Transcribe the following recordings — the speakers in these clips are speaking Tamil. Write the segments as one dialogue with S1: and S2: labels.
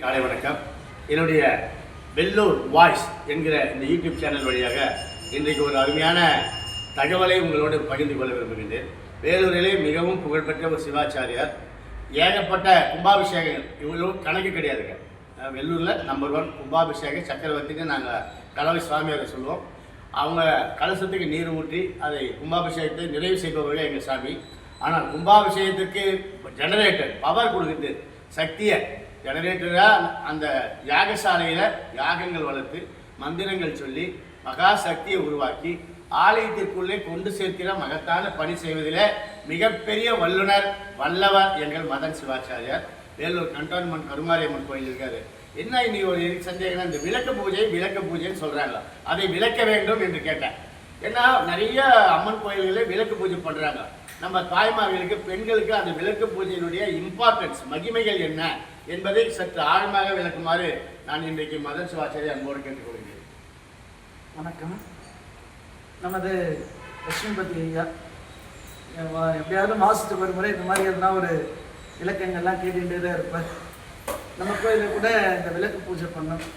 S1: காலை வணக்கம். என்னுடைய வெள்ளூர் வாய்ஸ் என்கிற இந்த யூடியூப் சேனல் வழியாக இன்றைக்கு ஒரு அருமையான தகவலை உங்களோடு பகிர்ந்து கொள்ள விரும்புகின்றேன். வேலூரிலே மிகவும் புகழ்பெற்ற ஒரு சிவாச்சாரியார், ஏகப்பட்ட கும்பாபிஷேகங்கள், இவ்வளோ கணக்கு கிடையாதுங்க. வெள்ளூரில் நம்பர் 1 கும்பாபிஷேக சக்கரவர்த்தின்னு நாங்கள் கலவை சுவாமியாரை சொல்லுவோம். அவங்க கலசத்துக்கு நீர் ஊற்றி அதை கும்பாபிஷேகத்தை நிறைவு செய்பவர்கள் எங்கள் சாமி. ஆனால் கும்பாபிஷேகத்துக்கு ஜெனரேட்டர் பவர் கொடுக்குது, சக்தியை ஜெனரேட்டராக அந்த யாகசாலையில் யாகங்கள் வளர்த்து மந்திரங்கள் சொல்லி மகா சக்தியை உருவாக்கி ஆலயத்திற்குள்ளே கொண்டு சேர்க்கிற மகத்தான பணி செய்வதில் மிகப்பெரிய வல்லுனர் வல்லவர் எங்கள் மதன் சிவாச்சாரியார். வேலூர் கண்டோன்மெண்ட் கருமாரியம்மன் கோயில் இருக்காரு. என்ன இன்னைக்கு ஒரு சந்தேகம்னா, இந்த விளக்கு பூஜைன்னு சொல்கிறாங்க, அதை விளக்க வேண்டும் என்று கேட்டேன். ஏன்னா நிறைய அம்மன் கோயில்களில் விளக்கு பூஜை பண்ணுறாங்க. நம்ம தாய்மார்களுக்கு, பெண்களுக்கு அந்த விளக்கு பூஜையினுடைய இம்பார்ட்டன்ஸ், மகிமைகள் என்ன என்பதை சற்று ஆழமாக விளக்குமாறு நான் இன்றைக்கு மதன் சிவாச்சாரியார் அன்போடு கேட்டுக்கொள்கிறேன்.
S2: வணக்கம். நமது லட்சுமிபதி ஐயா எப்படியாவது மாதத்துக்கு ஒரு முறை இந்த மாதிரி இருந்தால் ஒரு இலக்கங்கள்லாம் கேட்டுகிட்டே தான் இருப்பார். நம்ம கோயிலில் கூட இந்த விளக்கு பூஜை பண்ணோம்.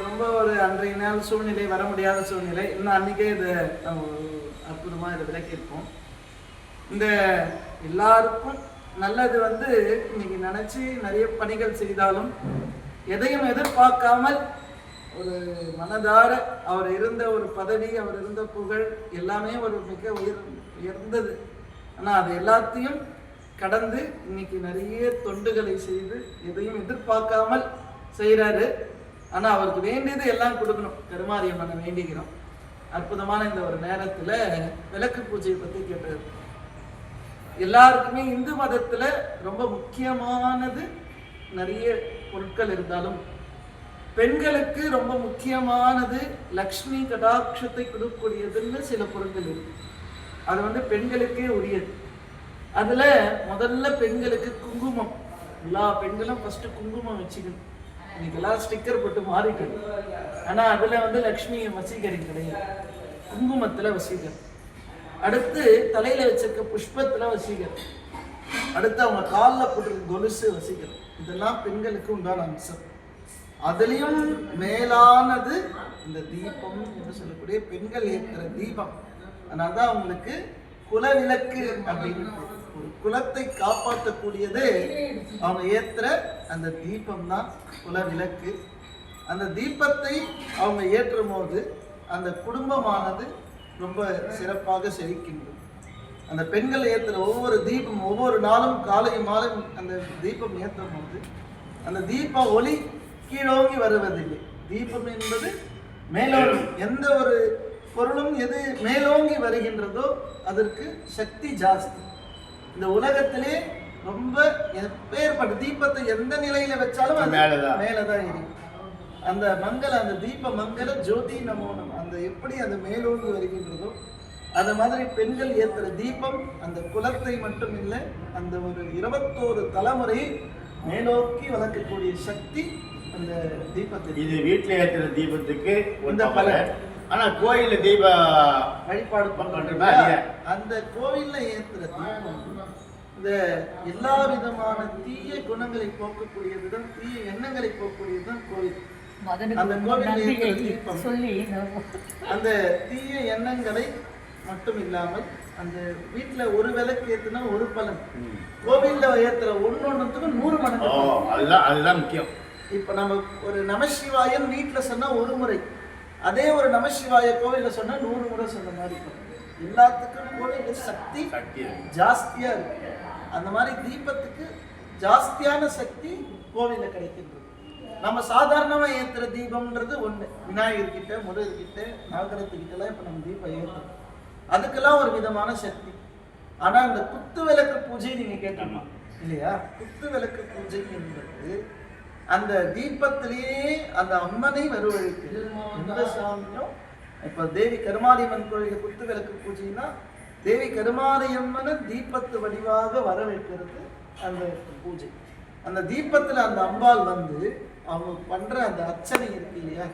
S2: ரொம்ப ஒரு அன்றைய நாள் சூழ்நிலை, வர முடியாத சூழ்நிலை. இன்னும் அன்றைக்கே இதை அற்புதமாக இதை விளக்கியிருப்போம். இந்த எல்லாருக்கும் நல்லது இன்னைக்கு நினச்சி நிறைய பணிகள் செய்தாலும் எதையும் எதிர்பார்க்காமல் ஒரு மனதார அவர் இருந்த ஒரு பதவி, அவர் இருந்த புகழ் எல்லாமே ஒரு மிக உயர்ந்தது. ஆனால் அது எல்லாத்தையும் கடந்து இன்னைக்கு நிறைய தொண்டுகளை செய்து எதையும் எதிர்பார்க்காமல் செய்கிறாரு. ஆனால் அவருக்கு வேண்டியது எல்லாம் கொடுக்கணும். கருமாரியம்மனை வேண்டிக்கிறோம். அற்புதமான இந்த ஒரு நேரத்தில் விளக்கு பூஜையை பற்றி கேட்டார். எல்லாருக்குமே இந்து மதத்தில் ரொம்ப முக்கியமானது நிறைய பொருட்கள் இருந்தாலும் பெண்களுக்கு ரொம்ப முக்கியமானது லக்ஷ்மி கடாட்சத்தை கொடுக்கக்கூடியதுன்னு சில பொருட்கள் இருக்கு. அது பெண்களுக்கே உரியது. அதில் முதல்ல பெண்களுக்கு குங்குமம். எல்லா பெண்களும் ஃபஸ்ட்டு குங்குமம் வச்சுக்கணும். இன்னைக்கெல்லாம் ஸ்டிக்கர் போட்டு மாறிக்கணும். ஆனால் அதில் லக்ஷ்மியை வசீகரிக்க கிடையாது, குங்குமத்தில் வசீகரம். அடுத்து தலையில் வச்சிருக்க புஷ்பத்தில் வசீகரம். அடுத்து அவங்க காலில் போட்டிருக்க கொலுசு வசீகரம். இதெல்லாம் பெண்களுக்கு உண்டான அம்சம். அதுலேயும் மேலானது இந்த தீபம் என்று சொல்லக்கூடிய பெண்கள் ஏற்றுற தீபம். அதனால தான் அவங்களுக்கு குலவிளக்கு அப்படின்னு, ஒரு குலத்தை காப்பாற்றக்கூடியது அவங்க ஏற்றுற அந்த தீபம் தான் குலவிளக்கு. அந்த தீபத்தை அவங்க ஏற்றும் போது அந்த குடும்பமானது ரொம்ப சிறப்பாக செழிக்கின்றது. அந்த பெண்கள் ஏற்றுற ஒவ்வொரு தீபம், ஒவ்வொரு நாளும் காலை மாலை அந்த தீபம் ஏற்றும் போது அந்த தீப ஒளி கீழோங்கி வருவதில்லை. தீபம் என்பது மேலோங்கி, எந்த ஒரு பொருளும் எது மேலோங்கி வருகின்றதோ அதற்கு சக்தி ஜாஸ்தி. இந்த உலகத்திலே ரொம்ப எப்பேற்பட்ட தீபத்தை எந்த நிலையில வச்சாலும் அது மேலதான் எரியும். அந்த மங்கள, அந்த தீப மங்கள ஜோதி நமோ நம, அந்த எப்படி அது மேலோங்கி வருகின்றதோ அது மாதிரி பெண்கள் ஏற்றுற தீபம் அந்த குலத்தை மட்டும் இல்லை, அந்த ஒரு 21 தலைமுறையை மேலோக்கி வளர்க்கக்கூடிய சக்தி அந்த தீபத்துக்கு. இது வீட்டில் ஏற்றுற தீபத்துக்கு இந்த பலன். ஆனால் கோயிலில் தீப வழிபாடு பண்ணுற அந்த கோயிலில் ஏற்றுற தீபம் இந்த எல்லா விதமான தீய குணங்களை போக்கக்கூடியது தான், தீய எண்ணங்களை போக்கக்கூடியது தான் கோயில். அந்த கோவில் தீபம் அந்த தீய எண்ணங்களை மட்டும் இல்லாமல் அந்த வீட்டில் ஒரு விளக்கு ஏற்றுனா ஒரு பலன், கோவிலில் ஏற்றுற ஒன்னொன்னுக்கும் 100 மடங்கு. அதுதான் முக்கியம். இப்போ நம்ம ஒரு நமசிவாயன் வீட்டில் சொன்னால் ஒரு முறை, அதே ஒரு நமசிவாய கோவிலில் சொன்னால் 100 முறை சொன்ன மாதிரி. எல்லாத்துக்கும் கோவில் சக்தி ஜாஸ்தியாக இருக்கு. அந்த மாதிரி தீபத்துக்கு ஜாஸ்தியான சக்தி கோவிலில் கிடைக்கின்றது. நம்ம சாதாரணமாக ஏற்றுற தீபம்ன்றது ஒன்று, விநாயகர்கிட்ட, முருகர்கிட்ட, நவகிரகத்துக்கிட்டலாம் இப்போ நம்ம தீபம் ஏற்றுறோம், அதுக்கெல்லாம் ஒரு விதமான சக்தி. ஆனால் இந்த குத்து விளக்கு பூஜை நீங்கள் கேட்டோமா இல்லையா? குத்து விளக்கு பூஜை என்பது அந்த தீபத்திலேயே அந்த அம்மனை வருவழைக்குது. எந்த சாமியும் இப்போ தேவி கருமாரியம்மன் கோயிலில் குத்து விளக்கு பூஜைன்னா தேவி கருமாரியம்மனை தீபத்து வடிவாக வரவேற்கிறது அந்த பூஜை. அந்த தீபத்தில் அந்த அம்பாள் அவங்க பண்ணுற அந்த அர்ச்சனை இருக்கு இல்லையா,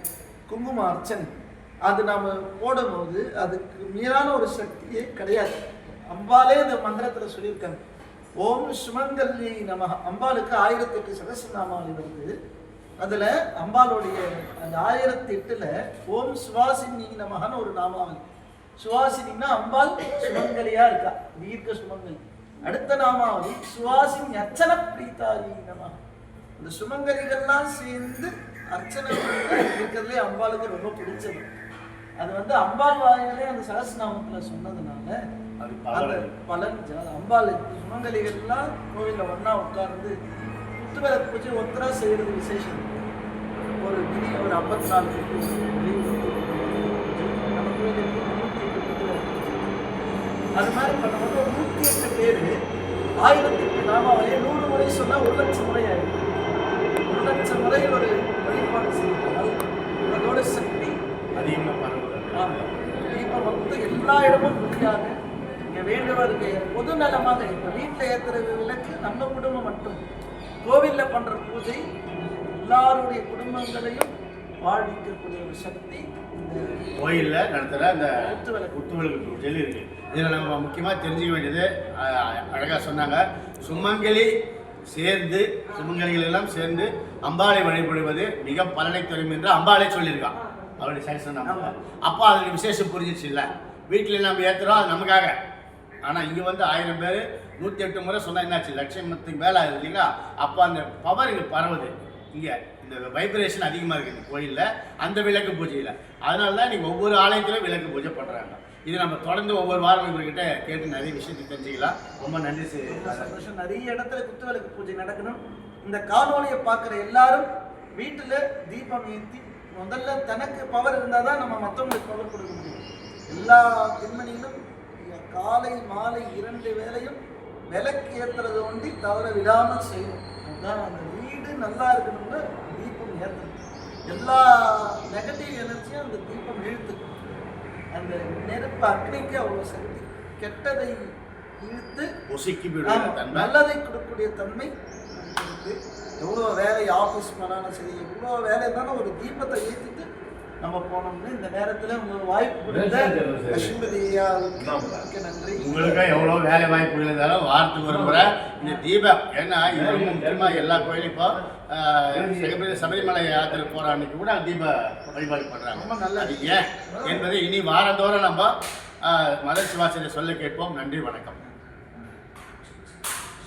S2: குங்கும அர்ச்சனை, அது நம்ம போடும்போது அதுக்கு மீறான ஒரு சக்தியே கிடையாது. அம்பாலே அந்த மந்திரத்தில் சொல்லியிருக்காங்க, ஓம் சுமங்கல்யை நமஹ. அம்பாளுக்கு 1008 சகஸ்ரநாமாவளி வருது. அதுல அம்பாளுடைய அந்த 1008ல ஓம் சுவாசினி நமஹன்னு ஒரு நாமாவளி. சுவாசினின்னா அம்பாள் சுமங்கலியா இருக்கா, தீர்க்க சுமங்கலி. அடுத்த நாமாவளி சுவாசினி அர்ச்சன பிரீதாரி நமஹ. இந்த சுமங்கலிகள்லாம் சேர்ந்து அர்ச்சனை இருக்கிறதுலே அம்பாளுக்கு ரொம்ப பிடிச்சது. அது அம்பாள் வாயிலே அந்த சகஸ்ரநாமத்துல சொன்னதுனால அந்த பலன் அம்பாள் சுமங்கலிகள்லாம் கோவில்ல ஒன்னா உட்கார்ந்து குத்துவிளக்கு பூஜை ஒத்தரா செய்யறது விசேஷம். ஒரு 54 நம்ம கோயிலுக்கு 108 குத்துவிளக்கு பூஜை. அது மாதிரி பண்ணும்போது 108 பேரு 1008 நாமாவளியை 100 முறை சொன்னா 1,00,000 முறை ஆயிடும். 1,00,000 முறை ஒரு வழிபாடு செய்யலாம். அதோட சக்தி
S1: அதிகமாக பரவுது.
S2: தீபம் எல்லா இடமும் புரியாது. இங்க வேண்டுவதற்கு பொது நலமாக இப்ப வீட்டில் ஏற்றுற விளக்கு நம்ம குடும்பம் மட்டும், கோவில்ல பண்ற பூஜை எல்லாருடைய குடும்பங்களையும் வாழ்விக்கக்கூடிய ஒரு சக்தி இந்த
S1: கோயில்ல நடத்துகிற அந்த குத்துவிளக்கு பூஜையில் இருக்கு. இதில் நம்ம முக்கியமாக தெரிஞ்சுக்க வேண்டியது, அழகாக சொன்னாங்க, சுமங்கலி சேர்ந்து சுமங்கலிகள் எல்லாம் சேர்ந்து அம்பாளை வழிபடுவது மிக பலனை தரும் என்று அம்பாளே சொல்லியிருக்கான் அவருடைய சரிசனம். அப்போ அதில் விசேஷம் புரிஞ்சிச்சு. இல்லை வீட்டில் நம்ம ஏற்றுறோம் அது நமக்காக. ஆனால் இங்கே 1000 பேர் 108 முறை சொன்னால் என்னாச்சு, லட்சத்துக்கு மேலே ஆகுது இல்லைங்களா? அப்போ அந்த பவர் இங்கே பரவுது. இங்கே இந்த வைப்ரேஷன் அதிகமாக இருக்குது இந்த கோயிலில் அந்த விளக்கு பூஜையில். அதனால தான் நீங்கள் ஒவ்வொரு ஆலயத்திலும் விளக்கு பூஜை பண்ணுறாங்க. இது நம்ம தொடர்ந்து ஒவ்வொரு வாரம் இவர்கிட்ட கேட்டு நிறைய விஷயத்தை தெரிஞ்சுக்கலாம். ரொம்ப நன்றி.
S2: சந்தோஷம். நிறைய இடத்துல குத்துவிளக்கு பூஜை நடக்கணும். இந்த காணொலியை பார்க்குற எல்லாரும் வீட்டில் தீபம் ஏற்றி முதல்ல தனக்கு பவர் இருந்தால் தான் நம்ம மற்றவங்களுக்கு பவர் கொடுக்க முடியும். எல்லா பெண்மணிகளும் காலை மாலை 2 வேளையும் விளக்கு ஏற்றுறது ஒண்டி தவற விடாமல் செய்யணும். அதுதான் அந்த வீடு நல்லா இருக்கணும்னா தீபம் ஏற்றணும். எல்லா நெகட்டிவ் எனர்ஜியும் அந்த தீபம் இழுத்துக்கும். அந்த நெருப்பு அக்னிக்கு அவ்வளோ சக்தி. கெட்டதை இழுத்து நல்லதை கொடுக்கக்கூடிய தன்மை இருக்கு. எவ்வளோ வேலை ஆஃபீஸ் போனாலும் சரி, எவ்வளோ வேலை இருந்தாலும் ஒரு தீபத்தை ஏற்றிட்டு நம்ம போனோம்னு இந்த நேரத்தில் உங்களுக்கு வாய்ப்பு கொடுத்த லட்சுமதி ஐயாவுக்கு நன்றி.
S1: உங்களுக்கு எவ்வளோ வேலை வாய்ப்புகள் இருந்தாலும் வாரத்துக்கு ஒரு முறை இந்த தீபம், ஏன்னா இது ரொம்ப முக்கியமாக எல்லா கோயிலும் இப்போ சபரிமலை யாத்திரை போகிற அன்னைக்கு கூட தீப வழிபாடு பண்ணுறாங்க.
S2: ரொம்ப நல்லது.
S1: ஏன் என்பதை இனி வாரந்தோறும் நம்ம மத சிவாசனை சொல்ல கேட்போம். நன்றி, வணக்கம்.